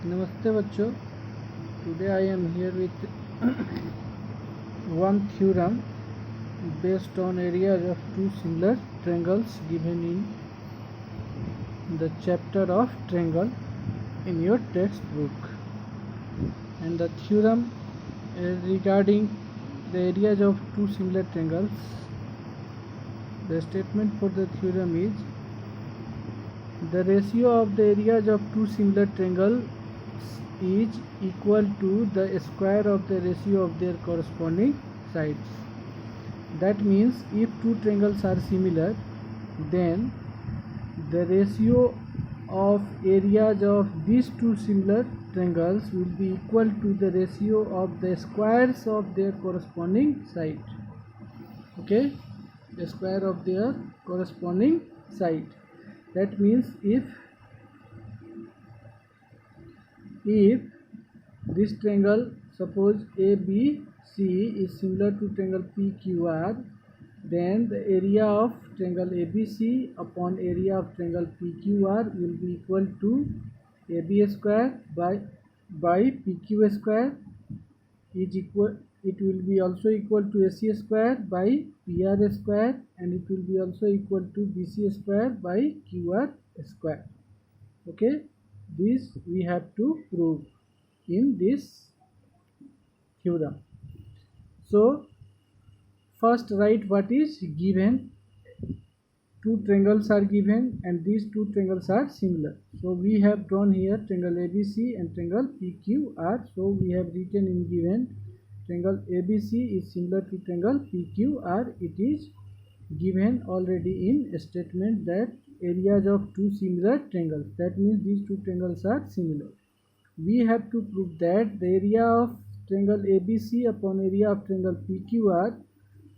Namaste bachcho. Today I am here with one theorem based on areas of two similar triangles given in the chapter of triangle in your textbook. And the theorem regarding the areas of two similar triangles. The statement for the theorem is the ratio of the areas of two similar triangles is equal to the square of the ratio of their corresponding sides. That means if two triangles are similar, then the ratio of areas of these two similar triangles will be equal to the ratio of the squares of their corresponding side. Okay, the square of their corresponding side. That means if this triangle, suppose ABC is similar to triangle PQR, then the area of triangle ABC upon area of triangle PQR will be equal to AB square by PQ square is equal. It will be also equal to AC square by PR square, and it will be also equal to BC square by QR square. Okay, this we have to prove in this theorem. So first write what is given. Two triangles are given and these two triangles are similar. So we have drawn here triangle ABC and triangle PQR. So we have written in given triangle ABC is similar to triangle PQR. It is given already in a statement that areas of two similar triangles. That means these two triangles are similar. We have to prove that the area of triangle ABC upon area of triangle PQR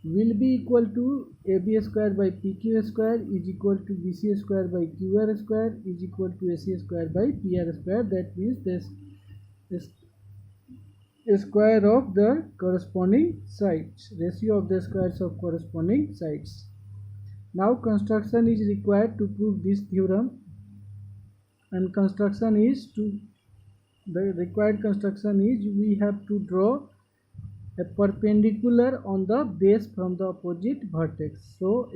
will be equal to AB square by PQ square is equal to BC square by QR square is equal to AC square by PR square. That means this square of the corresponding sides, ratio of the squares of corresponding sides. Now construction is required to prove this theorem, and the required construction is we have to draw a perpendicular on the base from the opposite vertex. So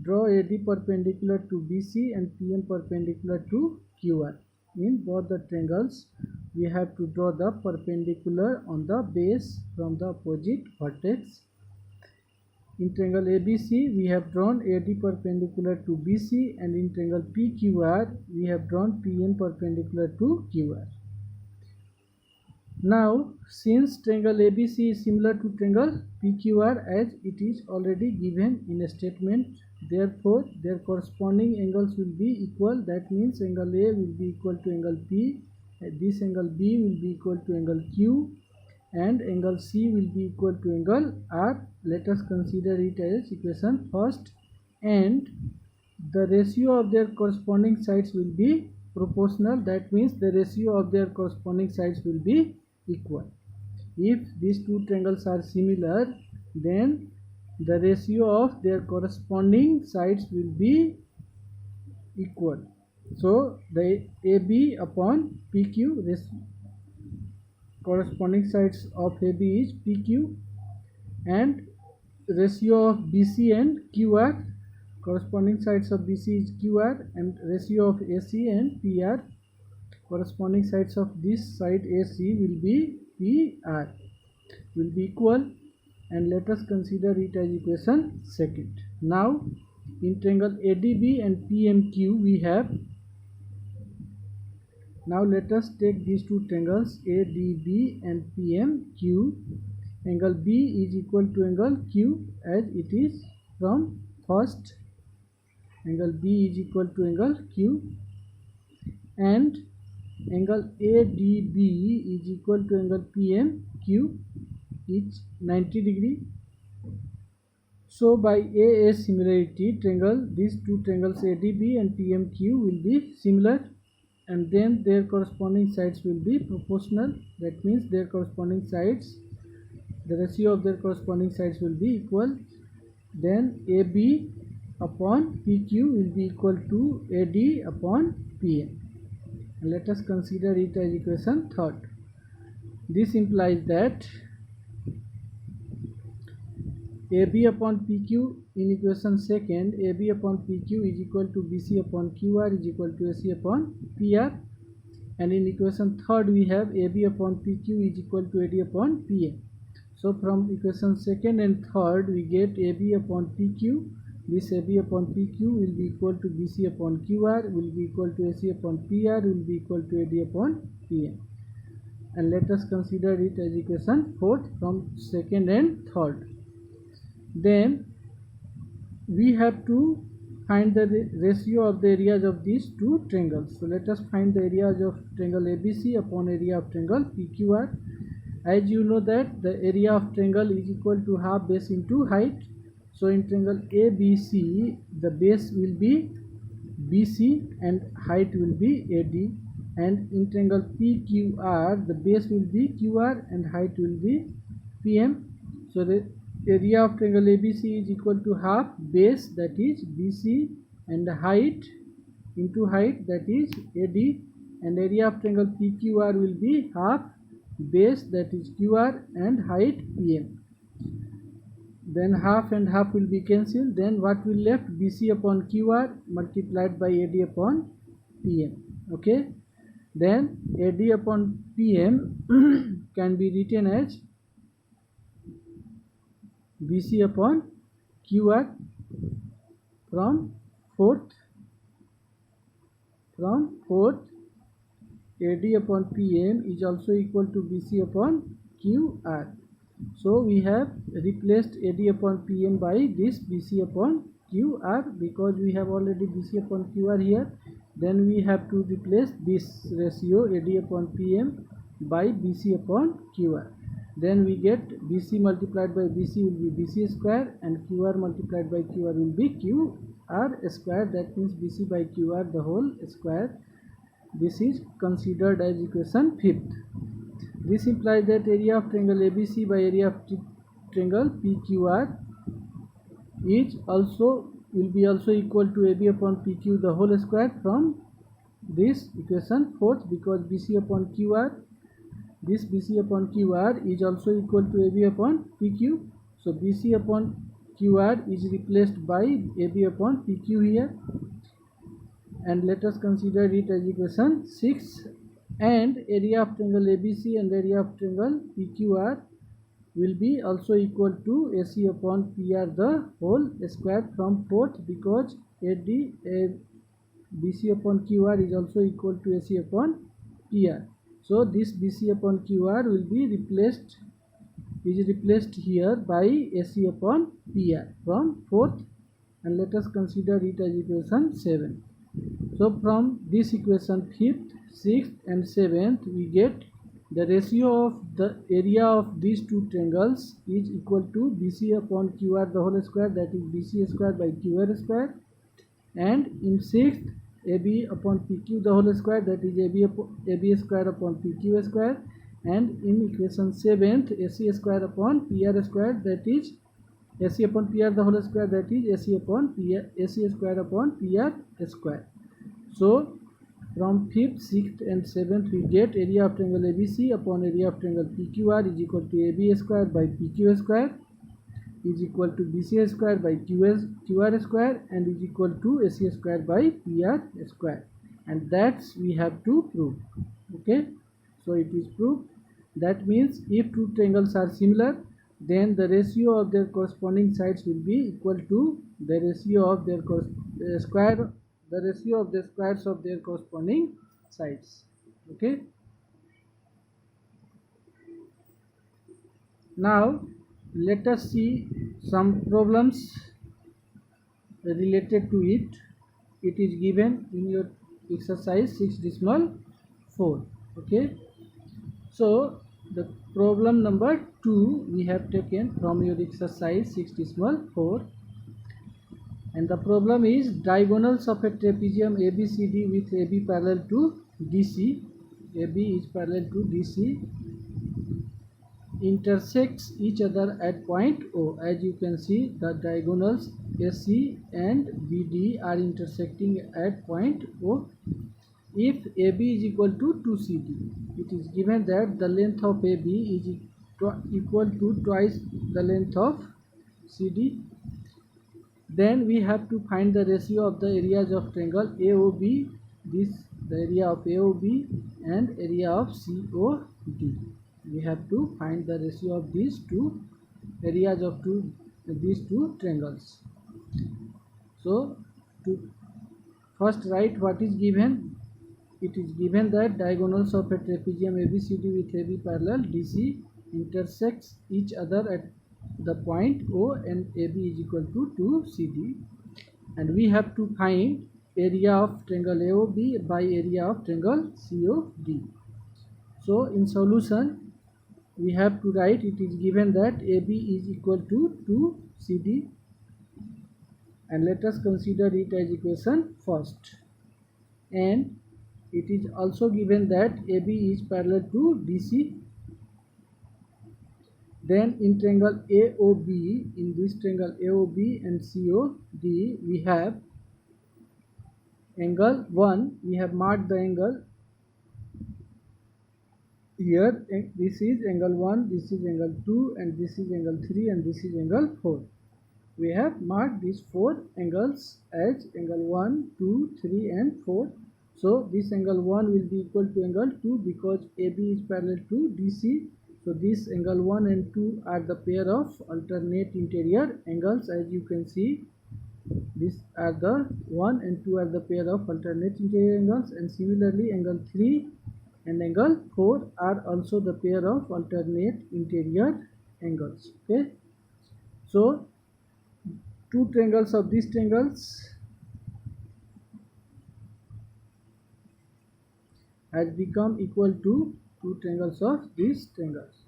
draw AD perpendicular to BC and PM perpendicular to QR. In both the triangles we have to draw the perpendicular on the base from the opposite vertex. In triangle ABC we have drawn AD perpendicular to BC, and in triangle PQR we have drawn PM perpendicular to QR. Now since triangle ABC is similar to triangle PQR as it is already given in a statement, therefore their corresponding angles will be equal. That means angle A will be equal to angle P, this angle B will be equal to angle Q, and angle C will be equal to angle R. Let us consider it as equation first, and the ratio of their corresponding sides will be proportional. That means the ratio of their corresponding sides will be equal. If these two triangles are similar, then the ratio of their corresponding sides will be equal. So the AB upon PQ, corresponding sides of AB is PQ, and ratio of BC and QR, corresponding sides of BC is QR, and ratio of AC and PR, corresponding sides of this side AC will be PR, will be equal, and let us consider it as equation second. Now in triangle ADB and PMQ we have, now let us take these two triangles ADB and PMQ. Angle B is equal to angle Q as it is from first. Angle B is equal to angle Q, and angle ADB is equal to angle PMQ, is 90 degree. So by AA similarity triangle, these two triangles ADB and PMQ will be similar, and then their corresponding sides will be proportional. That means their corresponding sides, the ratio of their corresponding sides will be equal. Then AB upon PQ will be equal to AD upon PM. And let us consider it as equation third. This implies that AB upon PQ in equation second, AB upon PQ is equal to BC upon QR is equal to AC upon PR, and in equation third we have AB upon PQ is equal to AD upon PA. So from equation second and third we get AB upon PQ. This AB upon PQ will be equal to BC upon QR, will be equal to AC upon PR, will be equal to AD upon PA. And let us consider it as equation fourth from second and third. Then we have to find the ratio of the areas of these two triangles. So let us find the areas of triangle ABC upon area of triangle PQR. As you know that the area of triangle is equal to half base into height. So in triangle ABC, the base will be BC and height will be AD. And in triangle PQR, the base will be QR and height will be PM. So the area of triangle ABC is equal to half base, that is BC, and height into height, that is AD, and area of triangle PQR will be half base, that is QR, and height PM. Then half and half will be cancelled. Then what will left? BC upon QR multiplied by AD upon PM. Okay. Then AD upon PM can be written as BC upon QR from fourth AD upon PM is also equal to BC upon QR. So we have replaced AD upon PM by this BC upon QR because we have already BC upon QR here. Then we have to replace this ratio AD upon PM by BC upon QR. Then we get BC multiplied by BC will be BC square and QR multiplied by QR will be QR square. That means BC by QR the whole square. This is considered as equation fifth. This implies that area of triangle ABC by area of triangle PQR is also will be also equal to AB upon PQ the whole square from this equation fourth, because BC upon QR, this BC upon QR is also equal to AB upon PQ. So BC upon QR is replaced by AB upon PQ here, and let us consider it as equation 6. And area of triangle ABC and area of triangle PQR will be also equal to AC upon PR the whole square from fourth, because BC upon QR is also equal to AC upon PR. So this BC upon QR will be replaced here by AC upon PR from fourth, and let us consider it as equation 7. So from this equation 5th, 6th and 7th we get the ratio of the area of these two triangles is equal to BC upon QR the whole square, that is BC square by QR square, and in 6th AB upon PQ the whole square, that is AB square upon PQ square, and in equation 7th AC square upon PR square, that is AC upon PR the whole square, that is AC upon PR, AC square upon PR square. So from 5th, 6th and 7th we get area of triangle ABC upon area of triangle PQR is equal to AB square by PQ square is equal to BC square by QR square and is equal to AC square by PR square, and that's we have to prove. Okay, so it is proved. That means if two triangles are similar, then the ratio of their corresponding sides will be equal to the ratio of their ratio of the squares of their corresponding sides. Okay, now let us see some problems related to it. It is given in your exercise 6.4. Okay, so the problem number 2 we have taken from your exercise 6.4, and the problem is diagonals of a trapezium ABCD with AB parallel to DC. AB is parallel to DC, intersects each other at point O. As you can see, the diagonals AC and BD are intersecting at point O. if AB is equal to 2CD, it is given that the length of AB is equal to twice the length of CD, then we have to find the ratio of the areas of triangle AOB, this the area of AOB and area of COD. We have to find the ratio of these two areas of these two triangles. So to first write what is given. It is given that diagonals of a trapezium ABCD with AB parallel DC intersects each other at the point O and AB is equal to 2CD, and we have to find area of triangle AOB by area of triangle COD. So in solution we have to write, it is given that AB is equal to 2CD, and let us consider it as equation first. And it is also given that AB is parallel to DC. Then in triangle AOB, in this triangle AOB and COD, we have angle 1. We have marked the angle here. This is angle 1, this is angle 2, and this is angle 3, and this is angle 4. We have marked these 4 angles as angle 1, 2, 3 and 4. So this angle 1 will be equal to angle 2 because AB is parallel to DC. So this angle 1 and 2 are the pair of alternate interior angles. As you can see, these are the 1 and 2 are the pair of alternate interior angles, and similarly angle 3 and angle 4 are also the pair of alternate interior angles. Okay, so two triangles of these triangles has become equal to two triangles of these triangles.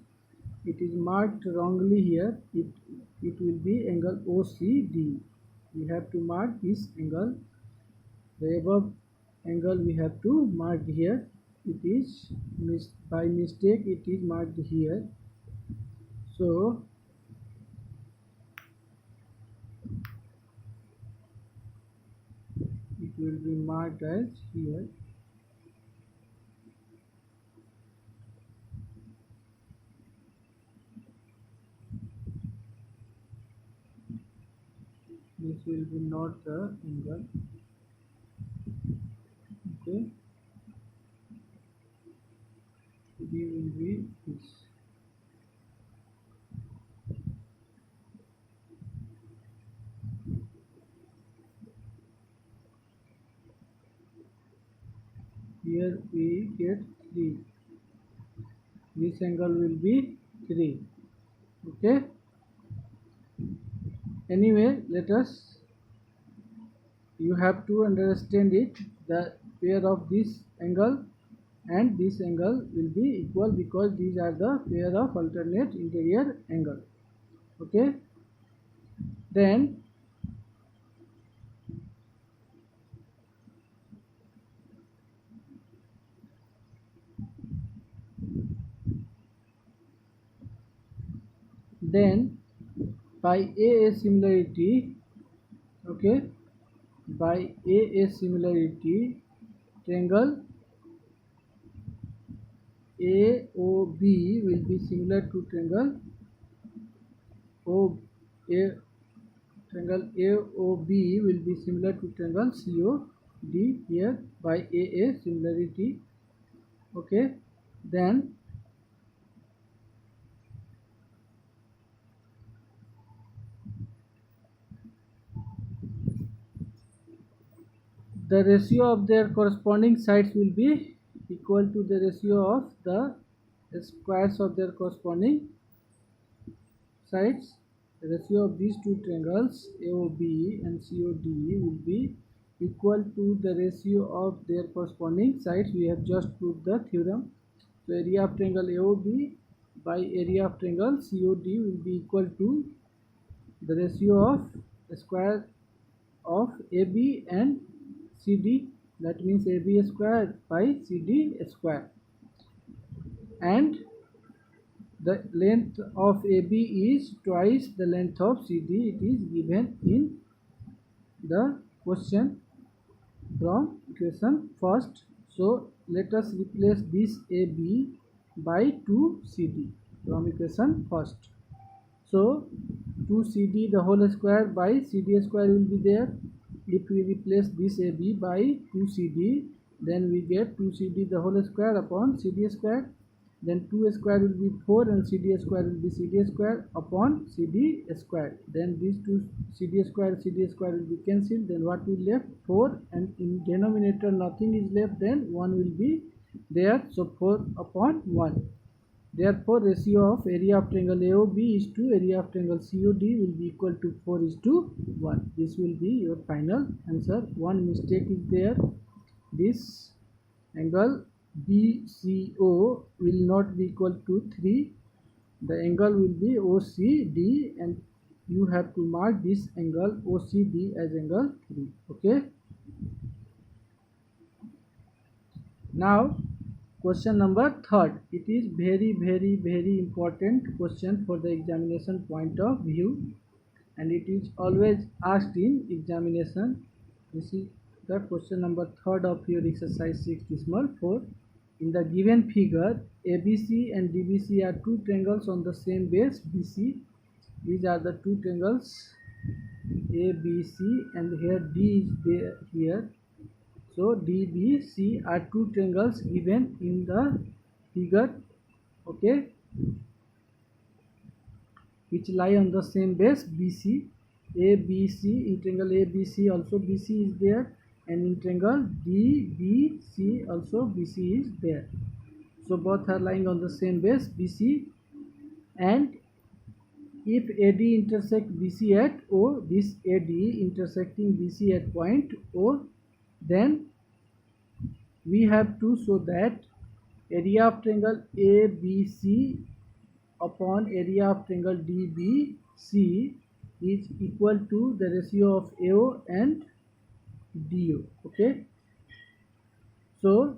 It is marked wrongly here. It will be angle OCD. We have to mark this angle. The above angle we have to mark here. It is by mistake it is marked here. So it will be marked as here. This will be not the angle. Okay, B will be this. Here we get 3. This angle will be 3. Okay, anyway, you have to understand it. The pair of this angle and this angle will be equal because these are the pair of alternate interior angle. Okay, then by a similarity, okay, by a similarity, triangle AOB will be similar to triangle triangle AOB will be similar to triangle COD here by a similarity. Okay, then the ratio of their corresponding sides will be equal to the ratio of the squares of their corresponding sides. The ratio of these two triangles AOB and COD will be equal to the ratio of their corresponding sides. We have just proved the theorem. So area of triangle AOB by area of triangle COD will be equal to the ratio of the square of AB and CD, that means AB square by CD square, and the length of AB is twice the length of CD. It is given in the question from equation first. So let us replace this AB by 2CD from equation first. So 2CD the whole square by CD square will be there. If we replace this AB by 2CD, then we get 2CD the whole square upon CD square. Then 2 square will be 4 and CD square will be CD square upon CD square. Then these two CD square will be cancelled. Then what will left? 4, and in denominator nothing is left, then 1 will be there. So 4 upon 1. Therefore, ratio of area of triangle AOB is to area of triangle COD will be equal to 4 is to 1. This will be your final answer. One mistake is there. This angle BCO will not be equal to 3. The angle will be OCD, and you have to mark this angle OCD as angle 3. Okay. Now question number 3rd. It is very important question for the examination point of view, and it is always asked in examination. This is the question number 3rd of your exercise 6.4. In the given figure, ABC and DBC are two triangles on the same base BC. These are the two triangles ABC, and here D is there here. So DBC are two triangles given in the figure, okay, which lie on the same base BC. ABC, in triangle ABC also BC is there, and in triangle DBC also BC is there. So both are lying on the same base BC, and if AD intersect BC at O, this AD intersecting BC at point O, then we have to show that area of triangle ABC upon area of triangle DBC is equal to the ratio of AO and DO. Okay, so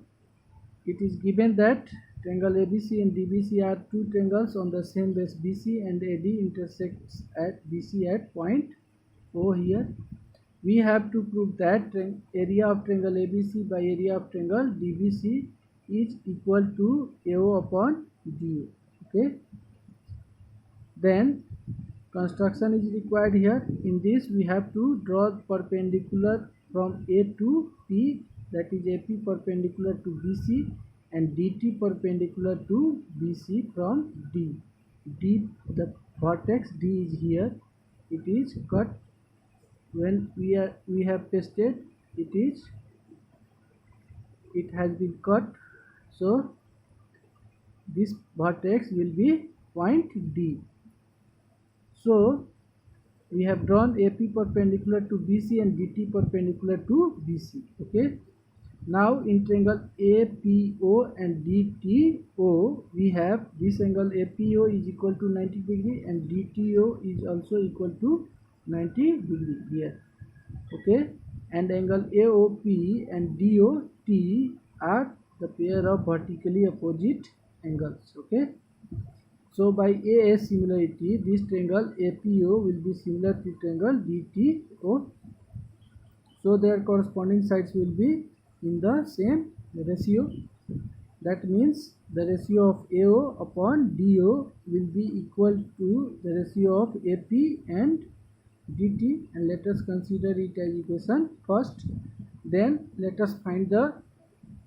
it is given that triangle ABC and DBC are two triangles on the same base BC, and AD intersects at BC at point O here. We have to prove that area of triangle ABC by area of triangle DBC is equal to AO upon DO. Okay. Then construction is required here. In this we have to draw perpendicular from A to P, that is AP perpendicular to BC, and DT perpendicular to BC from D. The vertex D is here. It is cut. When we have pasted, it has been cut. So this vertex will be point D. So we have drawn AP perpendicular to BC and DT perpendicular to BC. Okay. Now in triangle APO and DTO, we have this angle APO is equal to 90 degree and DTO is also equal to 90 degree here. Okay, and angle AOP and DOT are the pair of vertically opposite angles. Okay, so by AA similarity, this triangle APO will be similar to triangle DTO. So their corresponding sides will be in the same ratio. That means the ratio of AO upon DO will be equal to the ratio of AP and DT, and let us consider it as equation first. Then let us find the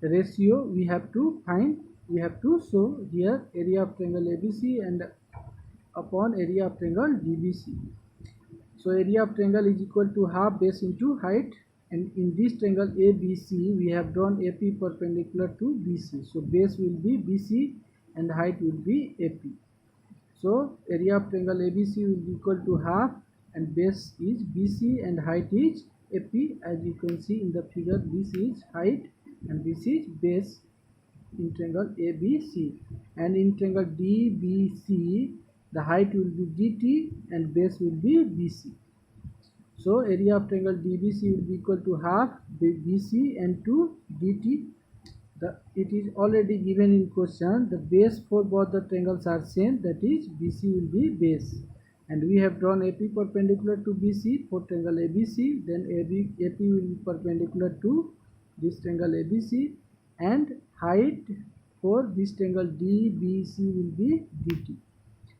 ratio we have to find. We have to show here area of triangle ABC and upon area of triangle DBC. So area of triangle is equal to half base into height, and in this triangle ABC we have drawn AP perpendicular to BC. So base will be BC and height will be AP. So area of triangle ABC will be equal to half, and base is BC and height is AP. As you can see in the figure, this is height and this is base in triangle ABC. And in triangle DBC, the height will be DT and base will be BC. So area of triangle DBC will be equal to half BC and 2 DT. It is already given in question. The base for both the triangles are same, that is BC will be base. And we have drawn AP perpendicular to BC for triangle ABC. Then AP will be perpendicular to this triangle ABC. and height for this triangle DBC will be DT.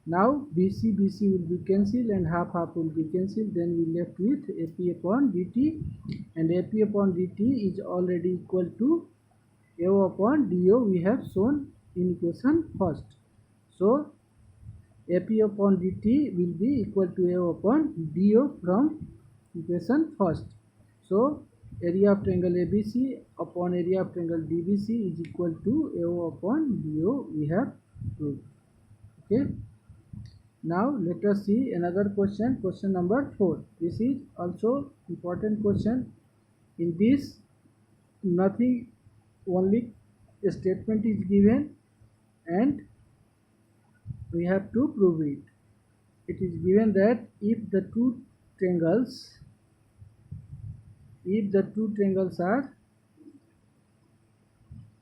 Now BC will be cancelled and half will be cancelled. Then we left with AP upon DT, and AP upon DT is already equal to AO upon DO. We have shown in equation first. So AP upon DT will be equal to AO upon DO from equation first. So area of triangle ABC upon area of triangle DBC is equal to AO upon DO. We have proved. Okay. Now let us see another question, question number 4. This is also important question. In this, nothing, only a statement is given and we have to prove it. It is given that if the two triangles are,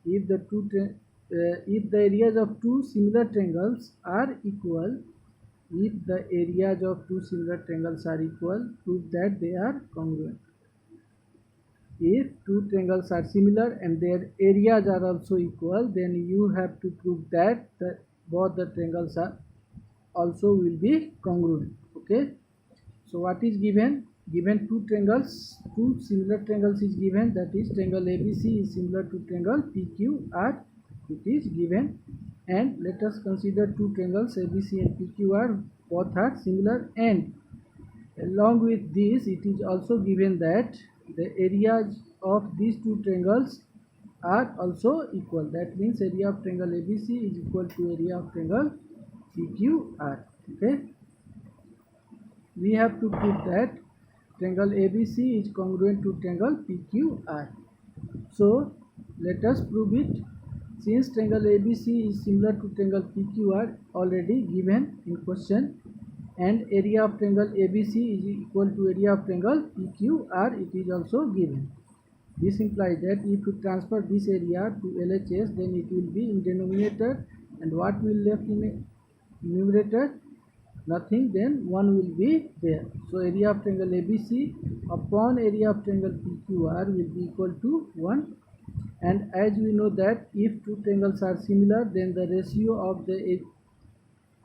if the areas of two similar triangles are equal, if the areas of two similar triangles are equal, prove that they are congruent. If two triangles are similar and their areas are also equal, then you have to prove that both the triangles are also will be congruent. Okay. So what is given? Given two similar triangles is given, that is triangle ABC is similar to triangle PQR. It is given, and let us consider two triangles ABC and PQR, both are similar, and along with this it is also given that the areas of these two triangles are also equal. That means area of triangle ABC is equal to area of triangle PQR. Okay. We have to prove that triangle ABC is congruent to triangle PQR. So let us prove it. Since triangle ABC is similar to triangle PQR already given in question, and area of triangle ABC is equal to area of triangle PQR, it is also given. This implies that if you transfer this area to LHS, then it will be in denominator, and what will left in numerator? Nothing. Then 1 will be there. So area of triangle ABC upon area of triangle PQR will be equal to 1. And as we know that if two triangles are similar, then the ratio of the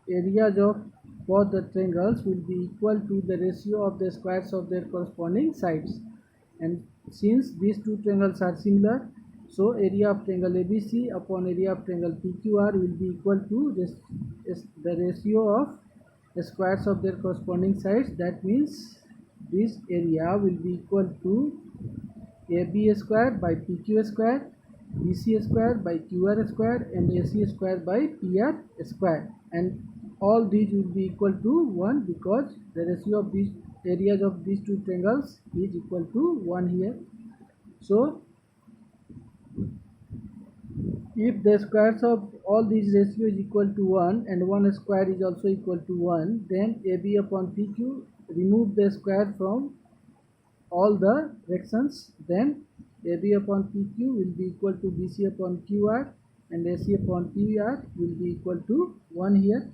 areas of both the triangles will be equal to the ratio of the squares of their corresponding sides. And since these two triangles are similar, so area of triangle ABC upon area of triangle PQR will be equal to the ratio of the squares of their corresponding sides. That means this area will be equal to AB square by PQ square, BC square by QR square, and AC square by PR square, and all these will be equal to 1 because the ratio of these areas of these two triangles is equal to 1 here. So if the squares of all these ratio is equal to 1 and 1 square is also equal to 1, then AB upon PQ, remove the square from all the directions, then AB upon PQ will be equal to BC upon QR, and AC upon PR will be equal to 1 here.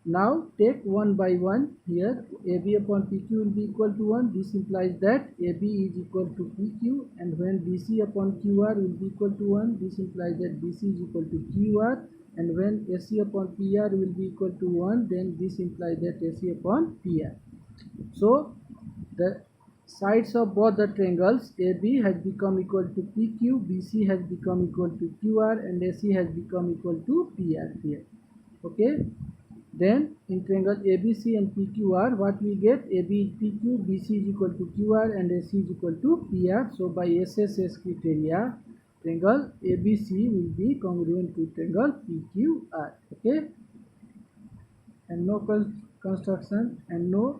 Now take 1 by 1 here. AB upon PQ will be equal to 1. This implies that AB is equal to PQ, and when BC upon QR will be equal to 1, this implies that BC is equal to QR, and when AC upon PR will be equal to 1, then this implies that AC upon PR. So the sides of both the triangles AB has become equal to PQ, BC has become equal to QR, and AC has become equal to PR here. Okay. Then in triangle ABC and PQR, what we get? AB is PQ, BC is equal to QR, and AC is equal to PR. So by SSS criteria, triangle ABC will be congruent to triangle PQR. Okay. And no construction and no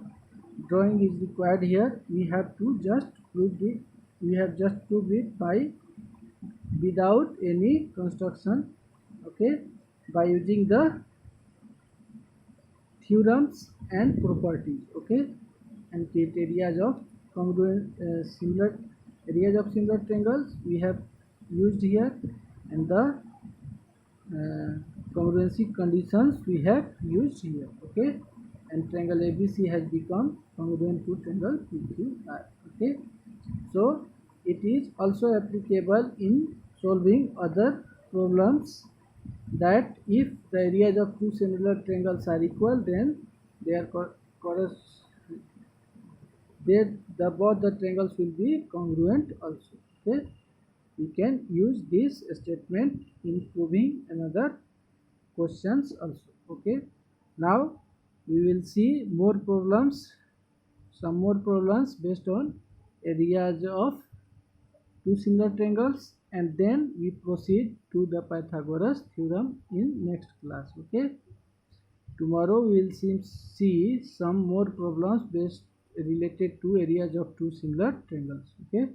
drawing is required here. We have to just prove it. We have just proved it by without any construction. Okay. By using the theorems and properties. Okay. And criterias of congruent similar areas of similar triangles we have used here, and the congruency conditions we have used here. Okay. And triangle ABC has become congruent to triangle PQR. Okay. So it is also applicable in solving other problems, that if the areas of two similar triangles are equal, then their both the triangles will be congruent also. Okay, we can use this statement in proving another questions also. Okay, now we will see more problems, some more problems based on areas of two similar triangles, and then we proceed to the Pythagoras theorem in next class. Okay, tomorrow we will see some more problems based related to areas of two similar triangles. Okay.